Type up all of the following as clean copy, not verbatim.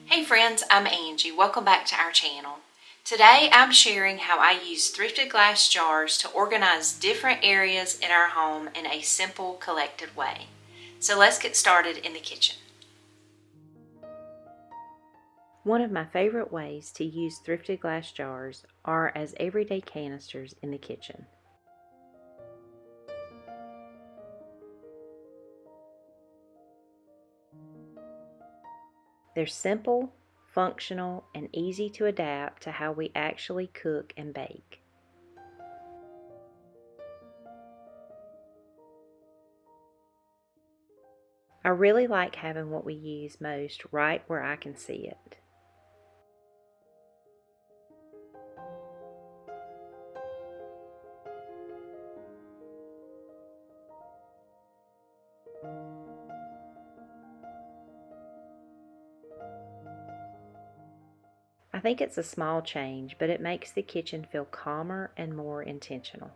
Hey friends, I'm Angie. Welcome back to our channel. Today I'm sharing how I use thrifted glass jars to organize different areas in our home in a simple, collected way. So let's get started in the kitchen. One of my favorite ways to use thrifted glass jars are as everyday canisters in the kitchen. They're simple, functional, and easy to adapt to how we actually cook and bake. I really like having what we use most right where I can see it. I think it's a small change, but it makes the kitchen feel calmer and more intentional.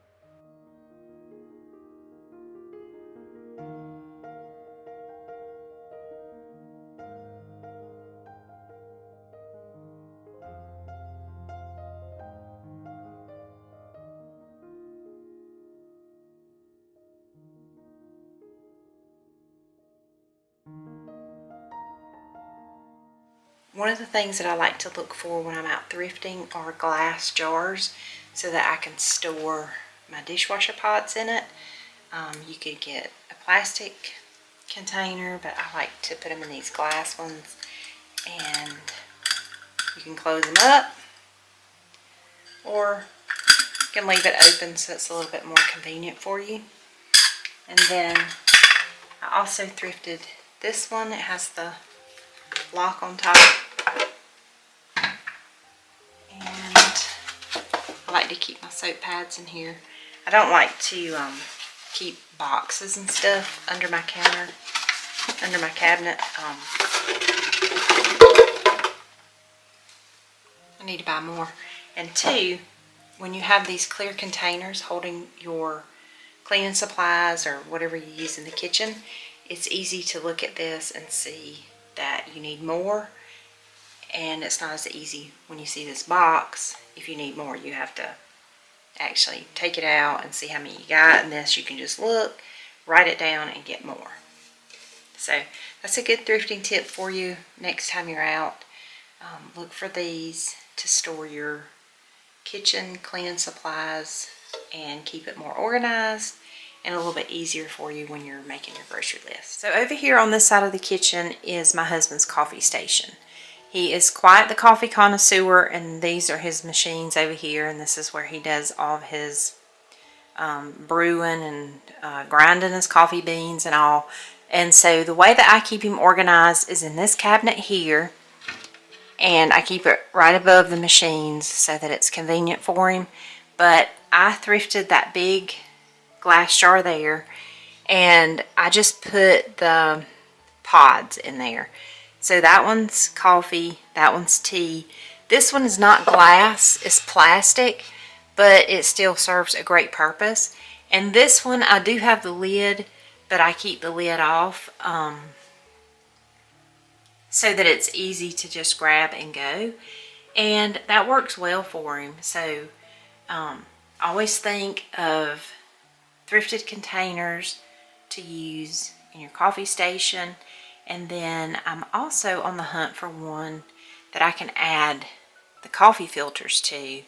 One of the things that I like to look for when I'm out thrifting are glass jars so that I can store my dishwasher pods in it. You could get a plastic container, but I like to put them in these glass ones, and you can close them up or you can leave it open so it's a little bit more convenient for you. And then I also thrifted this one. It has the lock on top, and I like to keep my soap pads in here. I don't like to keep boxes and stuff under my counter, under my cabinet. I need to buy more. And two, when you have these clear containers holding your cleaning supplies or whatever you use in the kitchen, it's easy to look at this and see that you need more, and it's not as easy when you see this box. If you need more, you have to actually take it out and see how many you got, and this you can just look, write it down, and get more. So that's a good thrifting tip for you next time you're out. Look for these to store your kitchen cleaning supplies and keep it more organized and a little bit easier for you when you're making your grocery list. So over here on this side of the kitchen is my husband's coffee station. He is quite the coffee connoisseur, and these are his machines over here, and this is where he does all of his brewing and grinding his coffee beans and all. And so the way that I keep him organized is in this cabinet here, and I keep it right above the machines so that it's convenient for him. But I thrifted that big glass jar there, and I just put the pods in there. So that one's coffee, that one's tea. This one is not glass, it's plastic, but it still serves a great purpose. And this one, I do have the lid, but I keep the lid off so that it's easy to just grab and go. And that works well for him. So always think of thrifted containers to use in your coffee station. And then I'm also on the hunt for one that I can add the coffee filters to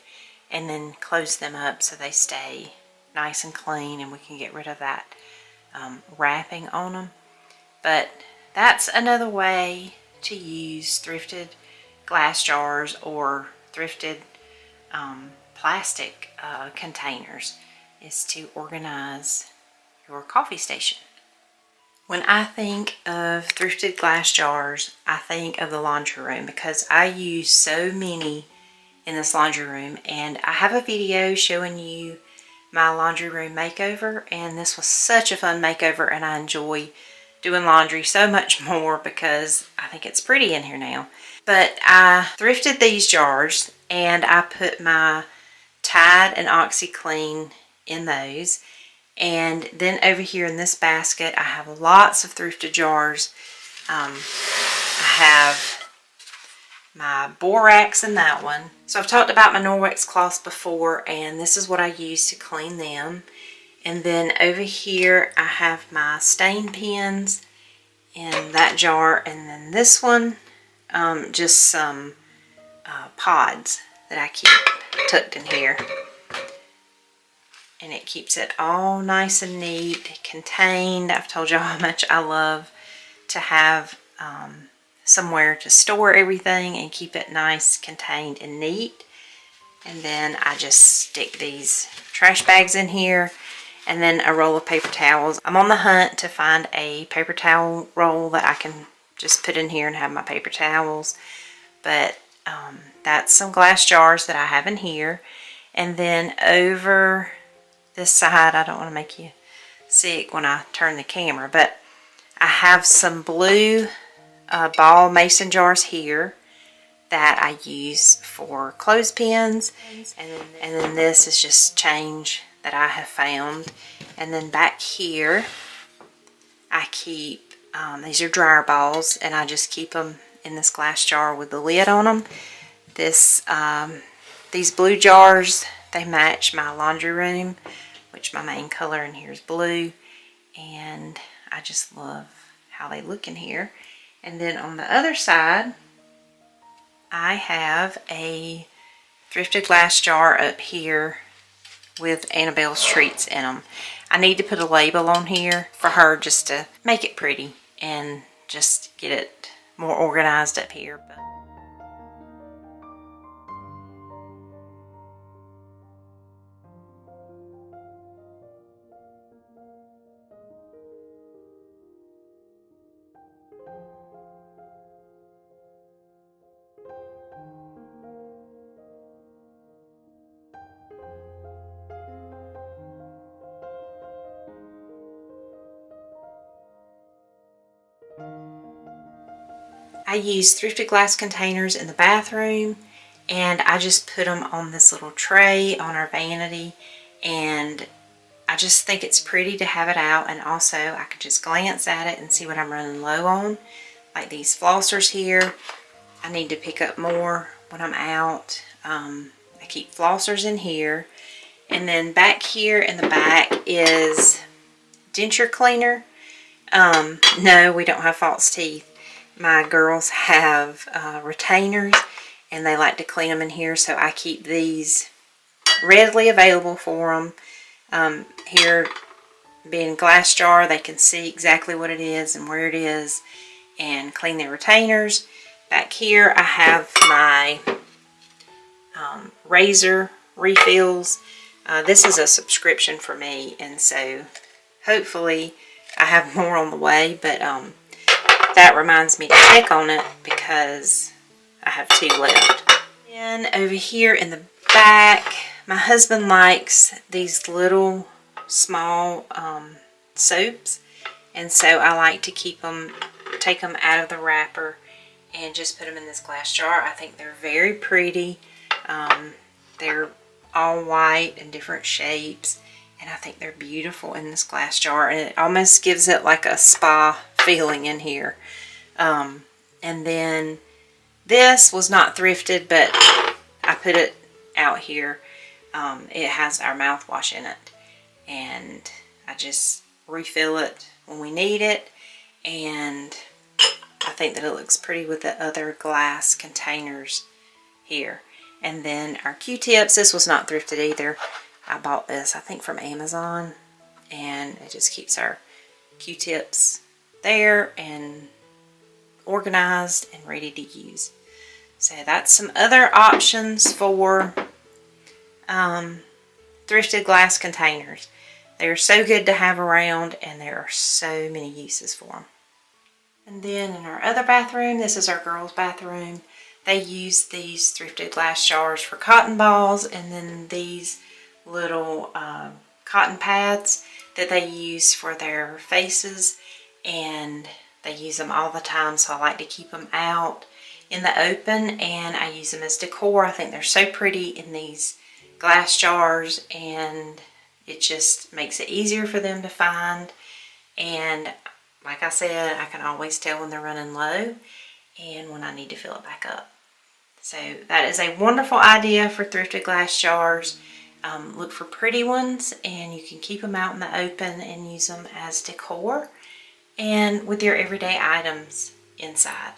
and then close them up so they stay nice and clean, and we can get rid of that wrapping on them. But that's another way to use thrifted glass jars or thrifted plastic containers, is to organize your coffee station. When I think of thrifted glass jars, I think of the laundry room because I use so many in this laundry room, and I have a video showing you my laundry room makeover, and this was such a fun makeover, and I enjoy doing laundry so much more because I think it's pretty in here now. But I thrifted these jars, and I put my Tide and OxyClean in those. And then over here in this basket, I have lots of thrifted jars. I have my borax in that one. So I've talked about my Norwex cloths before, and this is what I use to clean them. And then over here I have my stain pens in that jar, and then this one, just some pods that I keep tucked in here. And it keeps it all nice and neat, contained. I've told y'all how much I love to have somewhere to store everything and keep it nice, contained, and neat. And then I just stick these trash bags in here, and then a roll of paper towels. I'm on the hunt to find a paper towel roll that I can just put in here and have my paper towels. But that's some glass jars that I have in here. And then over this side, I don't want to make you sick when I turn the camera, but I have some blue ball mason jars here that I use for clothespins, and then this is just change that I have found. And then back here I keep these are dryer balls, and I just keep them in this glass jar with the lid on them. These blue jars, they match my laundry room, which my main color in here is blue, and I just love how they look in here. And then on the other side, I have a thrifted glass jar up here with Annabelle's treats in them. I need to put a label on here for her just to make it pretty and just get it more organized up here. I use thrifted glass containers in the bathroom, and I just put them on this little tray on our vanity, and I just think it's pretty to have it out, and also I can just glance at it and see what I'm running low on. Like these flossers here, I need to pick up more when I'm out. I keep flossers in here, and then back here in the back is denture cleaner. No, we don't have false teeth. My girls have retainers, and they like to clean them in here, so I keep these readily available for them. Here being a glass jar, they can see exactly what it is and where it is and clean their retainers. Back here I have my razor refills. This is a subscription for me, and so hopefully I have more on the way, but that reminds me to check on it because I have 2 left. And over here in the back, my husband likes these little small soaps, and so I like to take them out of the wrapper and just put them in this glass jar. I think they're very pretty. They're all white and different shapes, and I think they're beautiful in this glass jar, and it almost gives it like a spa feeling in here. And then this was not thrifted, but I put it out here. It has our mouthwash in it, and I just refill it when we need it, and I think that it looks pretty with the other glass containers here. And then our Q-tips, this was not thrifted either. I bought this, I think, from Amazon, and it just keeps our Q-tips there and organized and ready to use. So that's some other options for thrifted glass containers. They're so good to have around, and there are so many uses for them. And then in our other bathroom, this is our girls' bathroom. They use these thrifted glass jars for cotton balls, and then these little cotton pads that they use for their faces, and they use them all the time, so I like to keep them out in the open, and I use them as decor. I think they're so pretty in these glass jars, and it just makes it easier for them to find. And like I said, I can always tell when they're running low and when I need to fill it back up. So that is a wonderful idea for thrifted glass jars. Look for pretty ones, and you can keep them out in the open and use them as decor and with your everyday items inside.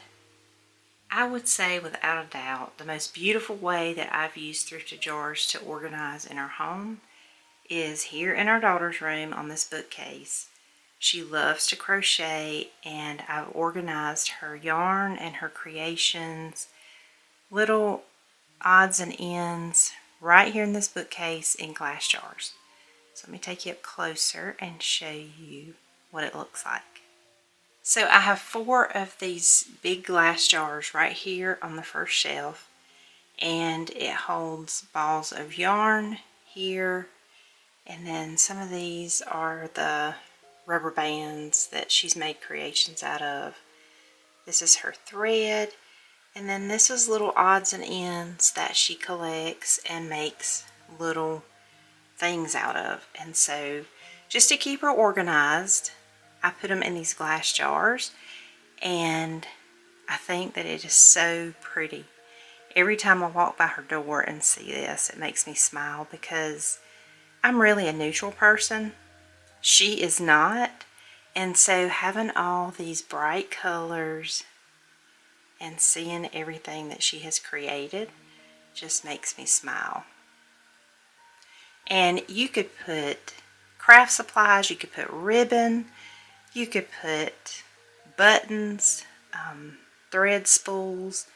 I would say without a doubt the most beautiful way that I've used thrifted jars to organize in our home is here in our daughter's room on this bookcase. She loves to crochet, and I've organized her yarn and her creations, little odds and ends, right here in this bookcase in glass jars. So let me take you up closer and show you what it looks like. So I have 4 of these big glass jars right here on the first shelf, and it holds balls of yarn here, and then some of these are the rubber bands that she's made creations out of. This is her thread, and then this is little odds and ends that she collects and makes little things out of. And so just to keep her organized, I put them in these glass jars, and I think that it is so pretty. Every time I walk by her door and see this, it makes me smile, because I'm really a neutral person. She is not. And so having all these bright colors and seeing everything that she has created just makes me smile. And you could put craft supplies, you could put ribbon, you could put buttons, thread spools,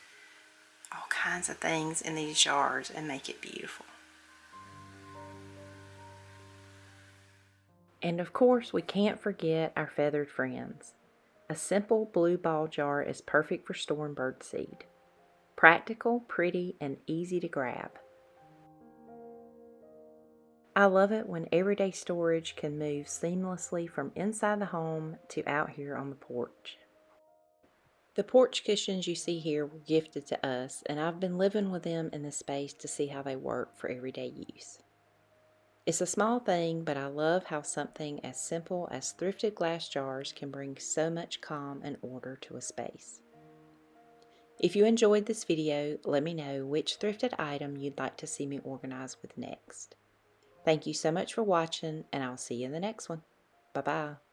all kinds of things in these jars and make it beautiful. And of course, we can't forget our feathered friends. A simple blue ball jar is perfect for storing birdseed. Practical, pretty, and easy to grab. I love it when everyday storage can move seamlessly from inside the home to out here on the porch. The porch cushions you see here were gifted to us, and I've been living with them in this space to see how they work for everyday use. It's a small thing, but I love how something as simple as thrifted glass jars can bring so much calm and order to a space. If you enjoyed this video, let me know which thrifted item you'd like to see me organize with next. Thank you so much for watching, and I'll see you in the next one. Bye-bye.